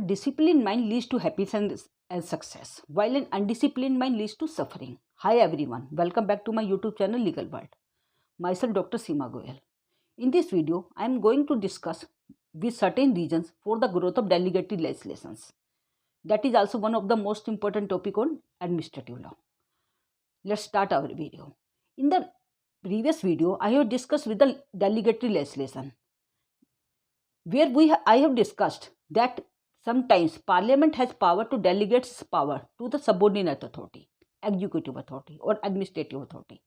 A disciplined mind leads to happiness and success, while an undisciplined mind leads to suffering. Hi everyone, welcome back to my YouTube channel Legal World. Myself Dr. Seema Goyal. In this video, I am going to discuss with certain reasons for the growth of delegatory legislations. That is also one of the most important topic on administrative law. Let's start our video. In the previous video, I have discussed with the delegatory legislation, where I have discussed that sometimes Parliament has power to delegate its power to the subordinate authority, executive authority or administrative authority.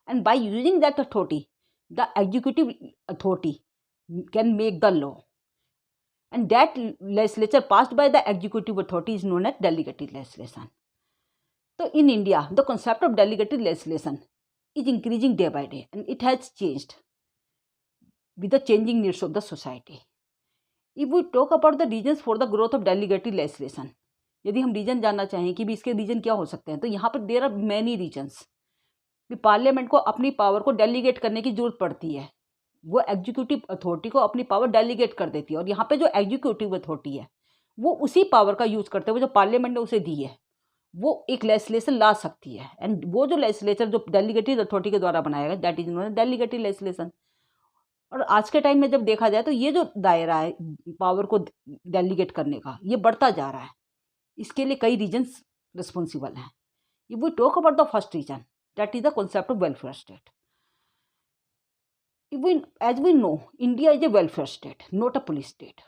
And by using that authority, the executive authority can make the law. And that legislature passed by the executive authority is known as delegatory legislation. So in India, the concept of delegatory legislation is increasing day by day, and it has changed with the changing needs of the society. If we talk about the reasons for the growth of delegatory legislation, यदि हम reason जानना चाहें कि भी इसके reason क्या हो सकते हैं, तो यहाँ पर there are many reasons. Parliament को अपनी पावर को डेलीगेट करने की जरूरत पड़ती है. वो एग्जीक्यूटिव अथॉरिटी को अपनी पावर डेलीगेट कर देती है, और यहाँ पे जो एग्जीक्यूटिव अथॉरिटी है वो उसी पावर का यूज करते हुए जो पार्लियामेंट ने उसे दी है वो एक लेजिस्लेशन ला सकती है. एंड वो जो लेजिस्लेचर जो डेलीगेटेड अथॉरिटी के द्वारा बनाया गया, that is known as delegated legislation. और आज के टाइम में जब देखा जाए तो ये जो दायरा है पावर को डेलीगेट करने का, ये बढ़ता जा रहा है. इसके लिए कई रीजन्स रिस्पॉन्सिबल हैं. If we talk about the first reason, that is the concept of welfare state. As we know, India is a welfare state, not a police state.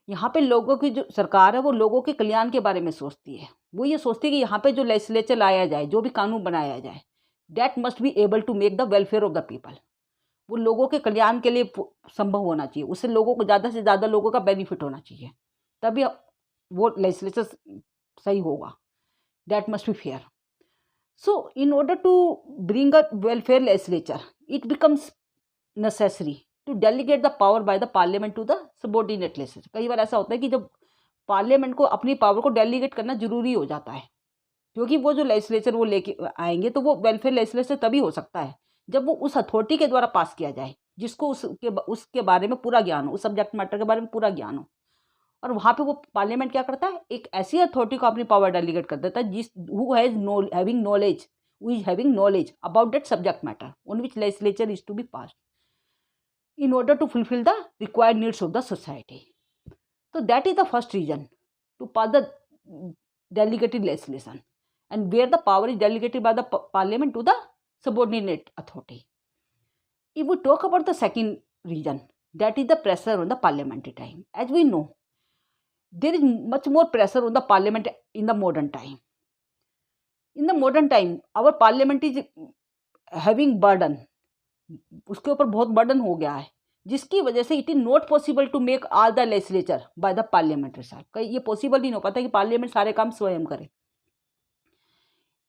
यहाँ पे लोगों की जो सरकार है वो लोगों के कल्याण के बारे में सोचती है. वो ये सोचती है कि यहाँ पे जो लेजिस्लेचर लाया जाए, जो भी कानून बनाया जाए, that must be able to make the welfare of the people. वो लोगों के कल्याण के लिए संभव होना चाहिए, उससे लोगों को ज़्यादा से ज़्यादा लोगों का बेनिफिट होना चाहिए, तभी वो लेजिस्लेचर सही होगा. That must be fair. So in order to bring a welfare legislature, it becomes necessary to delegate the power by the parliament to the subordinate legislature. कई बार ऐसा होता है कि जब पार्लियामेंट को अपनी पावर को डेलीगेट करना जरूरी हो जाता है, क्योंकि वो जो लेजिस्लेचर वो लेके आएंगे तो वो वेलफेयर लेजिस्लेचर तभी हो सकता है जब वो उस अथॉरिटी के द्वारा पास किया जाए जिसको उसके बारे में पूरा ज्ञान हो, उस सब्जेक्ट मैटर के बारे में पूरा ज्ञान हो. और वहाँ पे वो पार्लियामेंट क्या करता है, एक ऐसी अथॉरिटी को अपनी पावर डेलीगेट कर देता है who is having knowledge about that subject matter on which legislature is to be passed in order to fulfill the required needs of the society. So that is the first reason to pass the delegated legislation, and where the power is delegated by the parliament to the subordinate authority. If we talk about the second reason, that is the pressure on the parliamentary time. As we know, there is much more pressure on the parliament in the modern time. In the modern time, our parliament is having burden. उसके ऊपर बहुत burden हो गया है, जिसकी वजह से it is not possible to make all the legislature by the parliament research. कहीं ये पॉसिबल ही नहीं हो पाता कि पार्लियामेंट सारे काम स्वयं करे.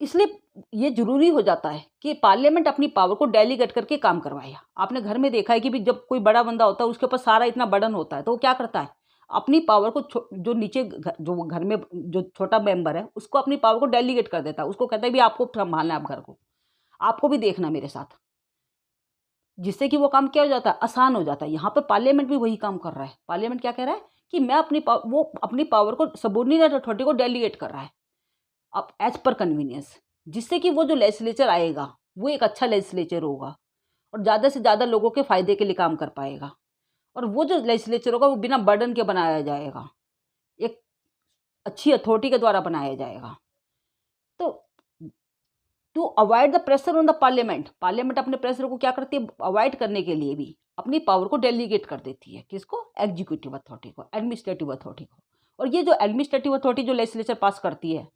इसलिए ये जरूरी हो जाता है कि पार्लियामेंट अपनी पावर को डेलीगेट करके काम करवाए. आपने घर में देखा है कि भी जब कोई बड़ा बंदा होता है उसके ऊपर सारा इतना बर्डन होता है, तो वो क्या करता है, अपनी पावर को जो नीचे जो घर में जो छोटा मेंबर है उसको अपनी पावर को डेलीगेट कर देता है. उसको कहता है भी आपको संभालना है, आप घर को आपको भी देखना मेरे साथ, जिससे कि वो काम क्या हो जाता है, आसान हो जाता है. यहाँ पर पार्लियामेंट भी वही काम कर रहा है. पार्लियामेंट क्या कह रहा है कि मैं वो अपनी पावर को सबॉर्डिनेट अथॉरिटी को डेलीगेट कर रहा है अब एज पर कन्वीनियंस, जिससे कि वो जो लेजिस्लेचर आएगा वो एक अच्छा लेजिस्लेचर होगा और ज़्यादा से ज़्यादा लोगों के फायदे के लिए काम कर पाएगा. और वो जो लेजिस्लेचर होगा वो बिना बर्डन के बनाया जाएगा, एक अच्छी अथॉरिटी के द्वारा बनाया जाएगा. तो to avoid the pressure on the parliament अपने प्रेशर को क्या करती है, अवॉइड करने के लिए भी अपनी पावर को डेलीगेट कर देती है. किसको, एग्जीक्यूटिव अथॉरिटी को, एडमिनिस्ट्रेटिव अथॉरिटी को. और ये जो एडमिनिस्ट्रेटिव अथॉरिटी जो लेजिस्लेचर पास करती है,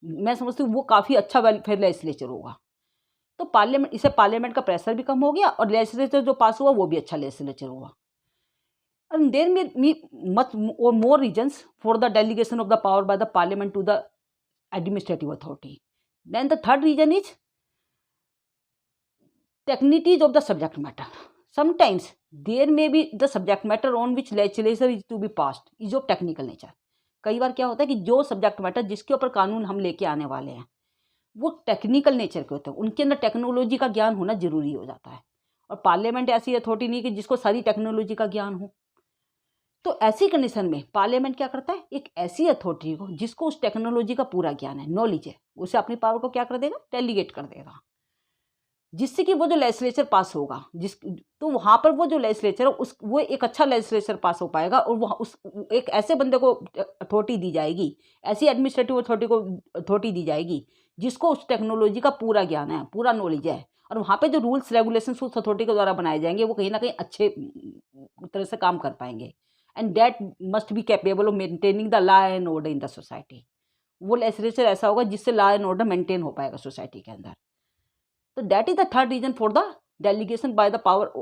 मैं समझती हूँ वो काफ़ी अच्छा वेलफेयर लेजिस्लेचर होगा. तो पार्लियामेंट, इससे पार्लियामेंट का प्रेशर भी कम हो गया और लेजिस्लेचर जो पास हुआ वो भी अच्छा लेजिस्लेचर हुआ. एंड देयर मे मच और more reasons for the delegation of the power by the parliament to the administrative authority. Then the third reason is technicalities of the subject matter. Sometimes there may be the subject matter on which legislation is to be passed is of technical nature. कई बार क्या होता है कि जो subject matter जिसके ऊपर कानून हम लेके आने वाले हैं वो टेक्निकल नेचर के होते हैं, उनके अंदर टेक्नोलॉजी का ज्ञान होना जरूरी हो जाता है. और पार्लियामेंट ऐसी अथॉरिटी नहीं कि जिसको सारी टेक्नोलॉजी का ज्ञान हो. तो ऐसी कंडीशन में पार्लियामेंट क्या करता है, एक ऐसी अथॉरिटी को जिसको उस टेक्नोलॉजी का पूरा ज्ञान है, नॉलेज है, उसे अपनी पावर को क्या कर देगा, डेलीगेट कर देगा, जिससे कि वो जो लेजिस्लेचर पास होगा तो वहाँ पर वो जो लेजिस्लेचर वो एक अच्छा लेजिस्लेचर पास हो पाएगा, और वो एक ऐसे बंदे को अथॉरिटी दी जाएगी, ऐसी एडमिनिस्ट्रेटिव अथॉरिटी को अथॉरिटी दी जाएगी जिसको उस टेक्नोलॉजी का पूरा ज्ञान है, पूरा नॉलेज है, और वहाँ पे जो रूल्स रेगुलेशंस उस अथॉरिटी के द्वारा बनाए जाएंगे वो कहीं ना कहीं अच्छे तरह से काम कर पाएंगे। And that must be capable of maintaining the law and order in the society. वो लेजिस्लेचर ऐसा होगा जिससे लॉ एंड ऑर्डर मेंटेन हो पाएगा सोसाइटी के अंदर। तो that is the third reason for the delegation by the power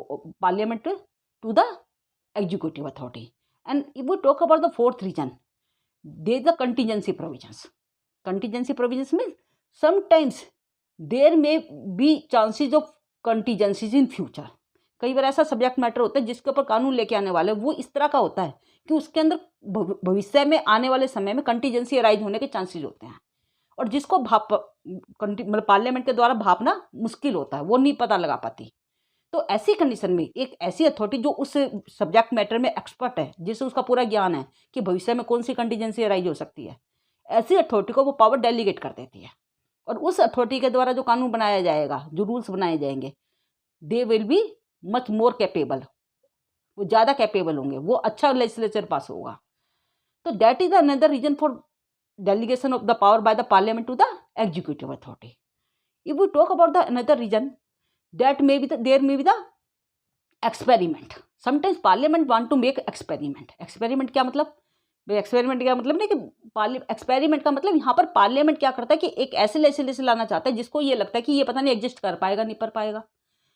parliament to the executive authority. And if we talk about the fourth reason, there is the contingency provisions. Contingency provisions mean sometimes there may be chances of contingencies in future. कई बार ऐसा subject matter होता है जिसके ऊपर कानून लेके आने वाले वो इस तरह का होता है कि उसके अंदर भविष्य में आने वाले समय में कंटीजेंसी अराइज होने के चांसेस होते हैं, और जिसको मतलब पार्लियामेंट के द्वारा भापना मुश्किल होता है, वो नहीं पता लगा पाती। तो ऐसी कंडीशन में एक ऐसी अथॉरिटी जो उस सब्जेक्ट मैटर में एक्सपर्ट है, जिसे उसका पूरा ज्ञान है कि भविष्य में कौन सी कंटीजेंसी अराइज हो सकती है, ऐसी अथॉरिटी को वो पावर डेलीगेट कर देती है, और उस अथॉरिटी के द्वारा जो कानून बनाया जाएगा, जो रूल्स बनाए जाएंगे, they will be much more capable, वो ज़्यादा कैपेबल होंगे, वो अच्छा लेजिस्लेचर पास होगा। तो that is another reason for delegation of the power by the parliament to the executive authority. If we talk about the another reason, that may be there may be the experiment. Sometimes parliament want to make experiment. Experiment क्या मतलब, experiment का मतलब नहीं कि experiment का मतलब यहाँ पर पार्लियामेंट क्या करता है कि एक ऐसे लेजिस्लेशन लाना चाहता है जिसको ये लगता है कि ये पता नहीं एग्जिस्ट कर पाएगा, नहीं कर पाएगा।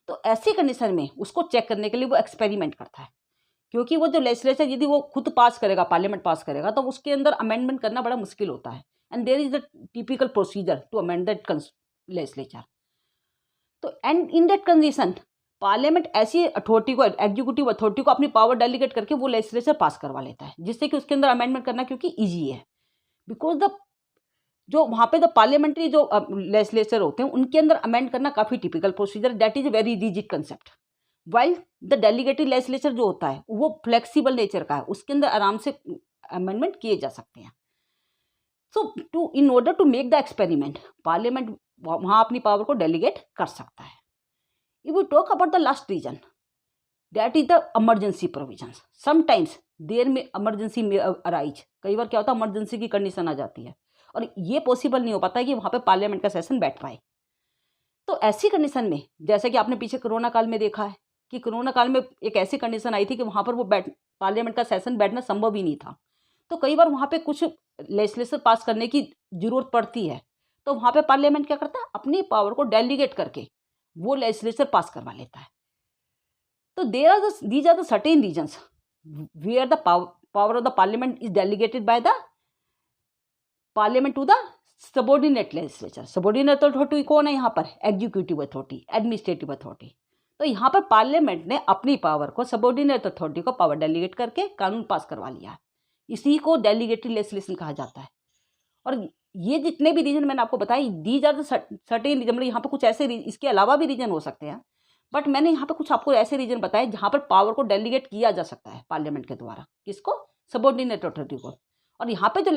तो ऐसी कंडीशन में उसको चेक करने के लिए वो एक्सपेरिमेंट करता है, क्योंकि वो जो लेजिस्लेचर यदि वो खुद पास करेगा, पार्लियामेंट पास करेगा, तो उसके अंदर अमेंडमेंट करना बड़ा मुश्किल होता है। And there is the typical procedure to amend that legislature. तो and in that condition parliament ऐसी अथॉरिटी को, एग्जीक्यूटिव अथॉरिटी को अपनी पावर डेलीगेट करके वो लेजिस्लेचर पास करवा लेता है, जिससे कि उसके अंदर अमेंडमेंट करना क्योंकि ईजी है, बिकॉज द जो वहाँ पे द पार्लियामेंट्री जो लेजिस्लेचर होते हैं उनके अंदर अमेंड करना काफ़ी typical procedure, that is very rigid concept. While the delegated legislature जो होता है वो फ्लेक्सिबल नेचर का है, उसके अंदर आराम से अमेंडमेंट किए जा सकते हैं। So in order to make the experiment, parliament वहाँ अपनी पावर को डेलीगेट कर सकता है। If we talk about the last reason, that is the emergency provisions. Sometimes there में इमरजेंसी में अराइज, कई बार क्या होता है इमरजेंसी की कंडीशन आ जाती है और ये पॉसिबल नहीं हो पाता है कि वहाँ पे पार्लियामेंट का सेशन बैठ पाए। तो ऐसी कंडीशन में जैसे कि आपने पीछे कोरोना काल में देखा है कि कोरोना काल में एक ऐसी कंडीशन आई थी कि वहाँ पर वो पार्लियामेंट का सेशन बैठना संभव ही नहीं था। तो कई बार वहाँ पे कुछ लेजिस्लेशन पास करने की जरूरत पड़ती है, तो वहाँ पे पार्लियामेंट क्या करता है, अपनी पावर को डेलीगेट करके वो लेजिस्लेचर पास करवा लेता है। तो these are the certain reasons where the power of the parliament is delegated by the parliament to the subordinate legislature. Subordinate authority कौन है यहाँ पर, एग्जीक्यूटिव अथॉरिटी, एडमिनिस्ट्रेटिव अथॉरिटी। तो यहाँ पर पार्लियामेंट ने अपनी पावर को सबॉर्डिनेट अथॉरिटी को पावर डेलीगेट करके कानून पास करवा लिया है, इसी को डेलीगेटेड लेजिस्लेशन कहा जाता है। और ये जितने भी रीजन मैंने आपको बताए, these are the certain reason, मतलब यहाँ पर कुछ ऐसे इसके अलावा भी रीजन हो सकते हैं, बट मैंने यहाँ पर कुछ आपको ऐसे रीजन बताए जहाँ पर पावर को डेलीगेट किया जा सकता है पार्लियामेंट के द्वारा, किसको, सबॉर्डिनेट अथॉरिटी को। और यहाँ पे जो